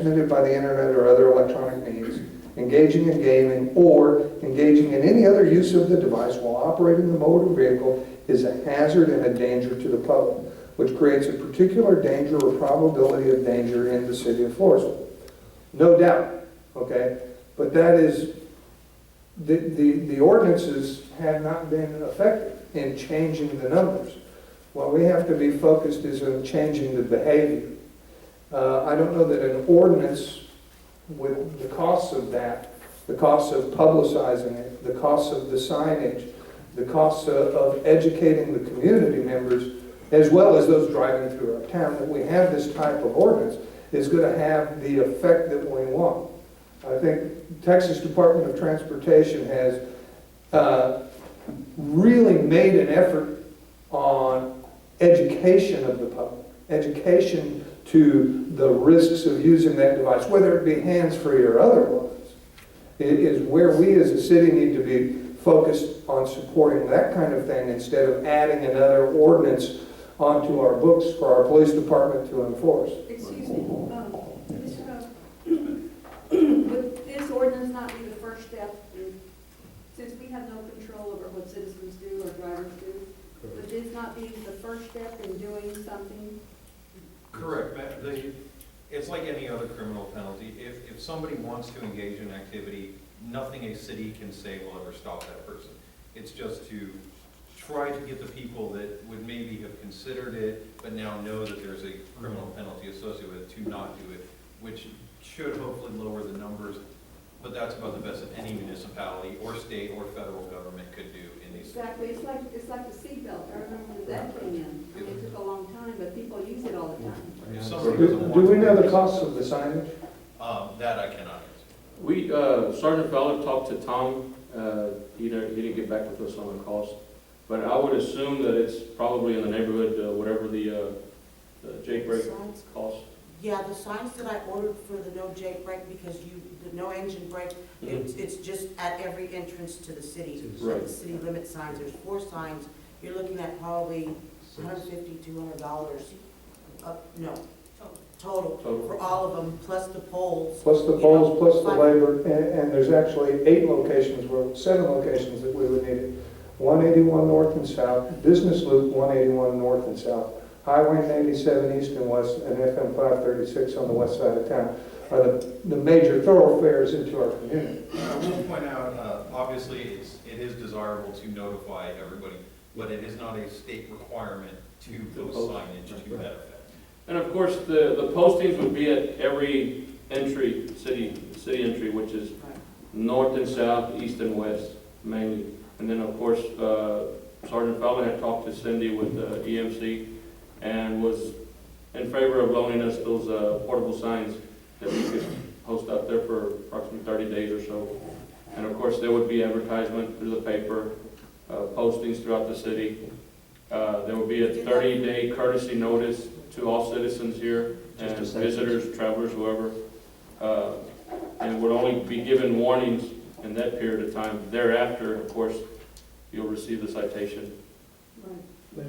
transmitted by the internet or other electronic means, engaging in gaming, or engaging in any other use of the device while operating the motor vehicle is a hazard and a danger to the public, which creates a particular danger or probability of danger in the city of Floresville. No doubt, okay? But that is, the ordinances have not been effective in changing the numbers. What we have to be focused is on changing the behavior. I don't know that an ordinance with the costs of that, the costs of publicizing it, the costs of the signage, the costs of educating the community members, as well as those driving through our town, that we have this type of ordinance is going to have the effect that we want. I think Texas Department of Transportation has really made an effort on education of the public, education to the risks of using that device, whether it be hands-free or otherwise. It is where we as a city need to be focused on supporting that kind of thing instead of adding another ordinance onto our books for our police department to enforce. Excuse me, Mr. Howe, would this ordinance not be the first step since we have no control over what citizens do or drivers do? Would this not be the first step in doing something? Correct. It's like any other criminal penalty. If somebody wants to engage in activity, nothing a city can say will ever stop that person. It's just to try to get the people that would maybe have considered it, but now know that there's a criminal penalty associated with it, to not do it, which should hopefully lower the numbers. But that's about the best that any municipality or state or federal government could do in these. Exactly. It's like the seatbelt. I remember when that came in. I mean, it took a long time, but people use it all the time. If So somebody doesn't do want we to know do the it, costs of the signage? that I cannot answer. We, Sergeant Fowler talked to Tom, he didn't get back with us on the cost, but I would assume that it's probably in the neighborhood, whatever the Jake break cost. Yeah, the signs that I ordered for the no Jake brake, because the no engine brake, it's just at every entrance to the city. Right. The city limit signs, there's 4 signs, you're looking at probably $150, $200, no, total, for all of them, plus the poles. Plus the poles, plus the labor, and there's actually 7 locations that we would need it. 181 north and south, Business Loop 181 north and south, Highway 87 east and west, and FM 536 on the west side of town are the major thoroughfares into our community. I will point out, obviously, it is desirable to notify everybody, but it is not a state requirement to post signage to that effect. And of course, the postings would be at every entry, city entry, which is north and south, east and west, mainly. And then, of course, Sergeant Fowler had talked to Cindy with EMC and was in favor of loaning us those portable signs that we could post out there for approximately 30 days or so. And of course, there would be advertisement through the paper, postings throughout the city. There would be a 30-day courtesy notice to all citizens here, and visitors, travelers, whoever. And would only be given warnings in that period of time. Thereafter, of course, you'll receive the citation. Right.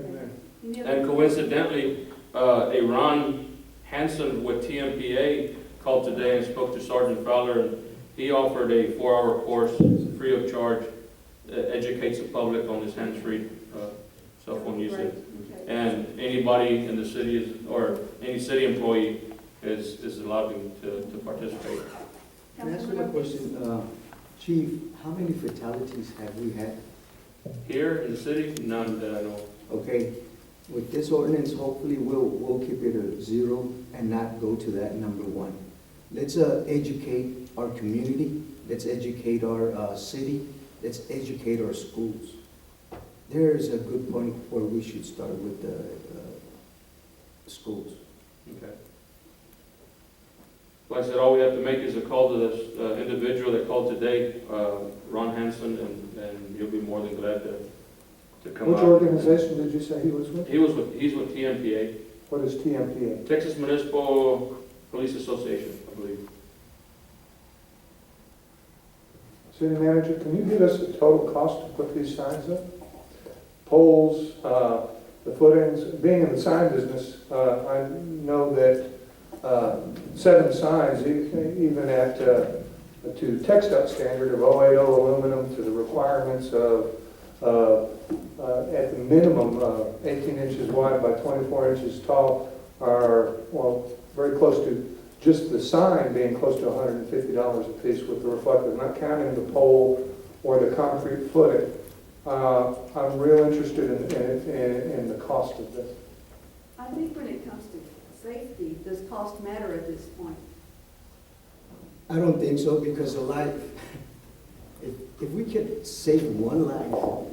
And coincidentally, a Ron Hansen with TMPA called today and spoke to Sergeant Fowler, and he offered a 4-hour course free of charge that educates the public on this hands-free cell phone usage. And anybody in the city or any city employee is allowed to participate. Can I ask you a question? Chief, how many fatalities have we had? Here in the city, none that I know of. Okay, with this ordinance, hopefully we'll keep it at 0 and not go to that number 1. Let's educate our community, let's educate our city, let's educate our schools. There's a good point where we should start with the schools. Okay. Like I said, all we have to make is a call to this individual that called today, Ron Hansen, and he'll be more than glad to come out. Which organization did you say he was with? He's with TMPA. What is TMPA? Texas Municipal Police Association, I believe. City manager, can you give us the total cost to put these signs up? Poles, the footings, being in the sign business, I know that 7 signs, even at, to text-up standard of 080 aluminum, to the requirements of, at the minimum, 18 inches wide by 24 inches tall, are, well, very close to just the sign being close to $150 a piece with the reflective, not counting the pole or the concrete footing. I'm real interested in the cost of this. I think when it comes to safety, does cost matter at this point? I don't think so, because a life, if we could save one life,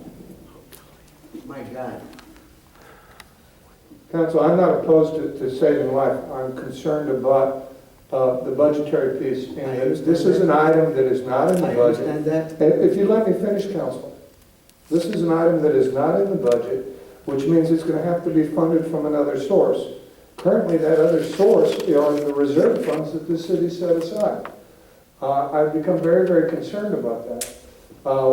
my God. Council, I'm not opposed to saving life. I'm concerned about the budgetary piece. I And understand this is an item that is not in the I budget. understand that. If you let me finish, Council, this is an item that is not in the budget, which means it's going to have to be funded from another source. Currently, that other source are the reserve funds that the city set aside. I've become very, very concerned about that.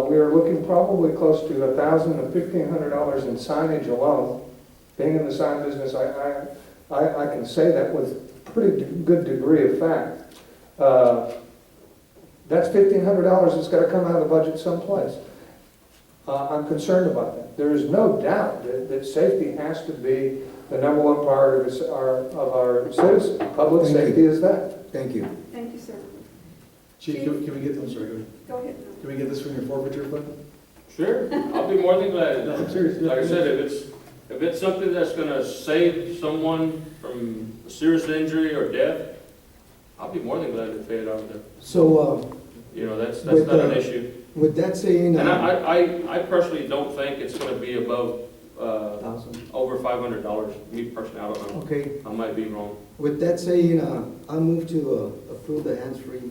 We are looking probably close to $1,000 to $1,500 in signage alone. Being in the sign business, I can say that with pretty good degree of fact. That's $1,500 that's got to come out of the budget someplace. I'm concerned about that. There is no doubt that safety has to be the number one priority of our citizens. Public Thank safety you. is that. Thank you. Thank you, sir. Chief, can we get, I'm sorry, go ahead. Go ahead. Can we get this from your forfeiture fund? Sure, I'll be more than glad. No, I'm serious. Like I said, if it's something that's gonna save someone from a serious injury or death, I'll be more than glad to pay it out of there. So, You know, that's With, not an issue. with that saying, And I personally don't think it's gonna be above, 1,000. over $500. Me personally, I don't know. Okay, I might be wrong. with that saying, I move to approve the hands-free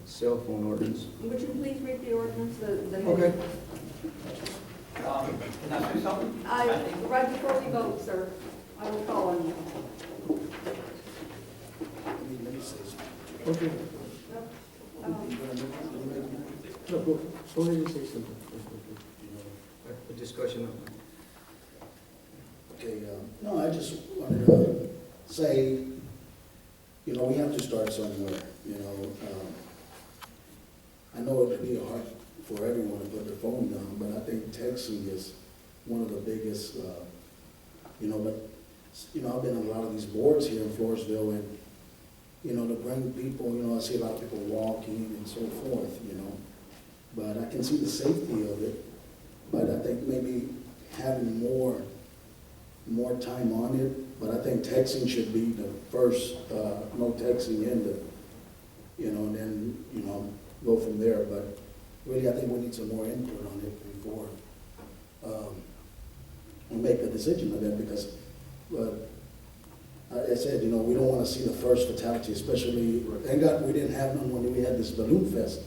cell phone ordinance. Would you please read the ordinance, the Okay. Can I say something? Right before we vote, sir, I will call on you. Okay. Um, No, go ahead and say something. A discussion on Okay, no, I just wanted to say, you know, we have to start somewhere, you know. I know it would be hard for everyone to put their phone down, but I think texting is one of the biggest, you know, but, you know, I've been on a lot of these boards here in Floresville, and, you know, to bring people, you know, I see a lot of people walking and so forth, you know, but I can see the safety of it, but I think maybe having more time on it, but I think texting should be the first, no texting in the, you know, and then, you know, go from there, but really, I think we need some more input on it before we make a decision on that, because, I said, you know, we don't want to see the first fatality, especially, thank God we didn't have none when we had this balloon fest,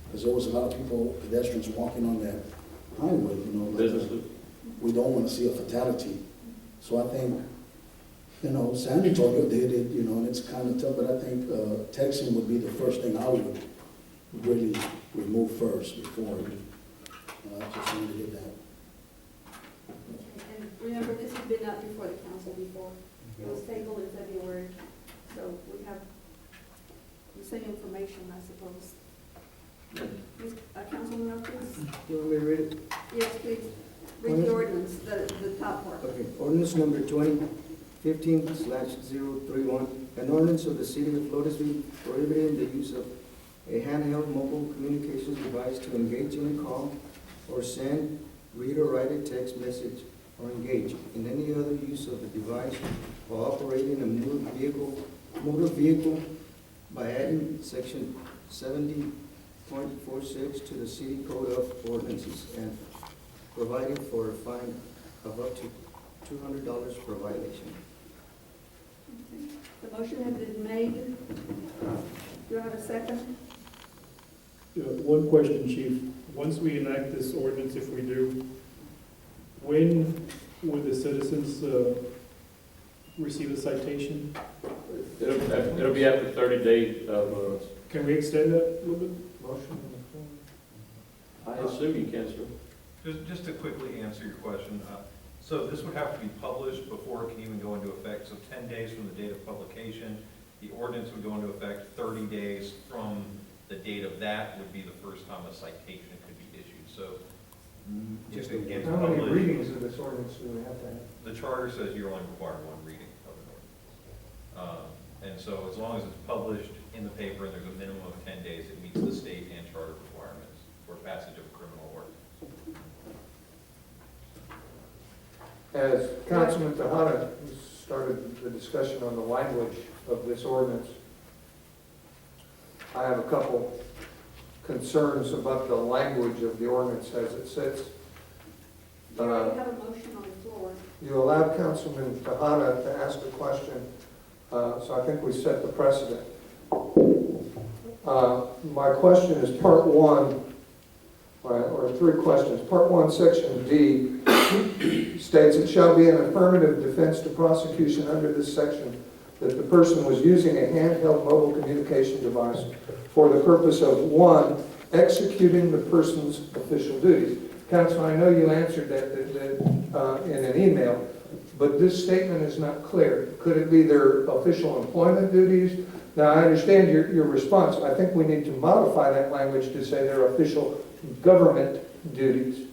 because there was a lot of people, pedestrians walking on that highway, you know. Businesses. We don't want to see a fatality. So I think, you know, San Antonio did it, you know, and it's kind of tough, but I think texting would be the first thing I would really remove first before. I just wanted to get that. And remember, this has been up before the council before. It was tabled in February, so we have the same information, I suppose. Councilman Ortiz? You want me to read it? Yes, please. Read the ordinance, the top part. Okay, ordinance number 2015/031, an ordinance of the city of Floresville prohibiting the use of a handheld mobile communications device to engage in a call or send, read or write a text message or engage in any other use of the device while operating a motor vehicle by adding section 70.46 to the city code of ordinances and providing for a fine of up to $200 per violation. The motion has been made. Do I have a second? One question, Chief. Once we enact this ordinance, if we do, when would the citizens receive a citation? It'll be after 30 days of, Can we extend that a little bit? Motion on the floor. I assume you can, sir. Just to quickly answer your question, so this would have to be published before it can even go into effect, so 10 days from the date of publication. The ordinance would go into effect 30 days from the date of that would be the first time a citation could be issued. So if it gets How many published, readings of this ordinance do we have to have? the charter says you only require one reading of an ordinance. And so as long as it's published in the paper and there's a minimum of 10 days, it meets the state and charter requirements for passage of a criminal ordinance. As Councilman Tahada started the discussion on the language of this ordinance, I have a couple concerns about the language of the ordinance as it sits. You already have a motion on the floor. You allowed Councilman Tahada to ask a question, so I think we set the precedent. My question is part one, or three questions. Part one, section D states it shall be an affirmative defense to prosecution under this section that the person was using a handheld mobile communication device for the purpose of, one, executing the person's official duties. Counsel, I know you answered that in an email, but this statement is not clear. Could it be their official employment duties? Now, I understand your response. I think we need to modify that language to say their official government duties.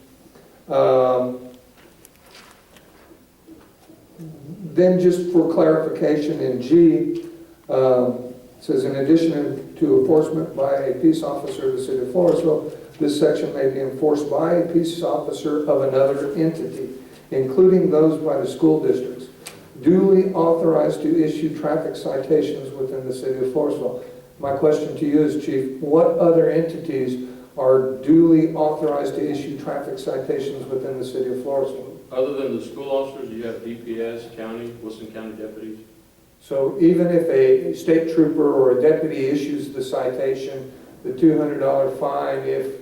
Then just for clarification in G, it says in addition to enforcement by a peace officer of the city of Floresville, this section may be enforced by a peace officer of another entity, including those by the school districts, duly authorized to issue traffic citations within the city of Floresville. My question to you is, Chief, what other entities are duly authorized to issue traffic citations within the city of Floresville? Other than the school officers, you have DPS, county, Wilson County deputies. So even if a state trooper or a deputy issues the citation, the $200 fine, if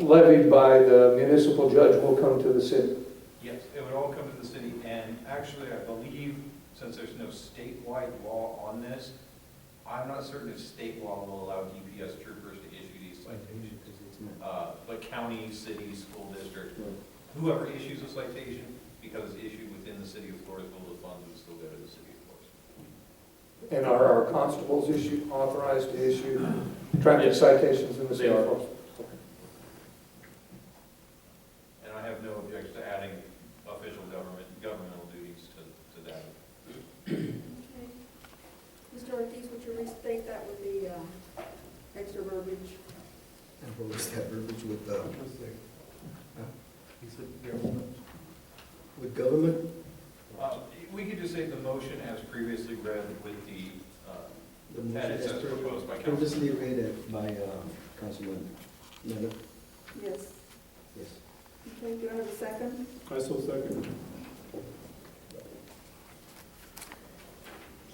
levied by the municipal judge, will come to the city? Yes, it would all come to the city, and actually, I believe, since there's no statewide law on this, I'm not certain if state law will allow DPS troopers to issue these citations. But county, city, school district, whoever issues a citation, because it's issued within the city of Floresville, the funds would still go to the city of Floresville. And are our constables authorized to issue traffic citations in the city of Floresville? And I have no objection to adding official governmental duties to that. Okay. Mr. Ortiz, would you restate that with the extra verbiage? And what was that verbiage with the? He said government. With government? We could just say the motion as previously read with the The edits as motion as proposed by council. previously read by Councilman Miller. Yes. Yes. Okay, do I have a second? I so second.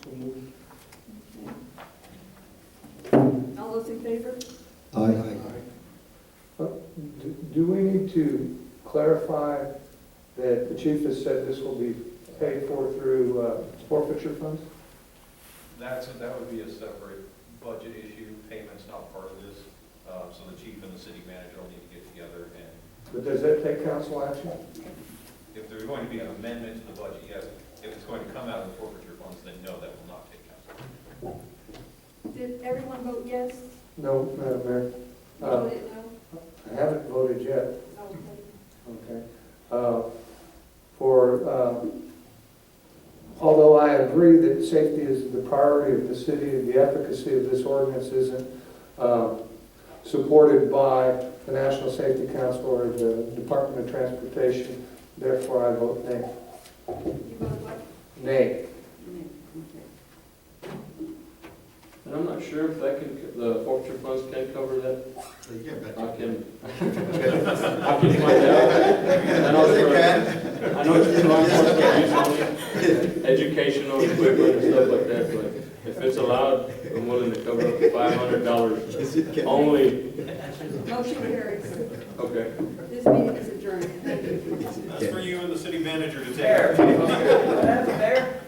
So moved. Okay. All those in favor? Aye. Do we need to clarify that the chief has said this will be paid for through forfeiture funds? That would be a separate budget issue. Payment's not part of this. So the chief and the city manager will need to get together, and But does that take council action? if there's going to be an amendment to the budget, yes. If it's going to come out of the forfeiture funds, then no, that will not take council. Did everyone vote yes? No, Madam Mayor. You voted no? I haven't voted yet. Okay. Okay. Although I agree that safety is the priority of the city, the efficacy of this ordinance isn't supported by the National Safety Council or the Department of Transportation, therefore I vote nay. You voted what? Nay. Okay. And I'm not sure if that can, the forfeiture funds can cover that. I can find out. I know it's law enforcement use only, educational equipment and stuff like that, but if it's allowed, I'm willing to cover up to $500 only. Motion carries. Okay. This meeting is adjourned. Thank you. That's for you and the city manager to take. Mayor, what happened, Mayor?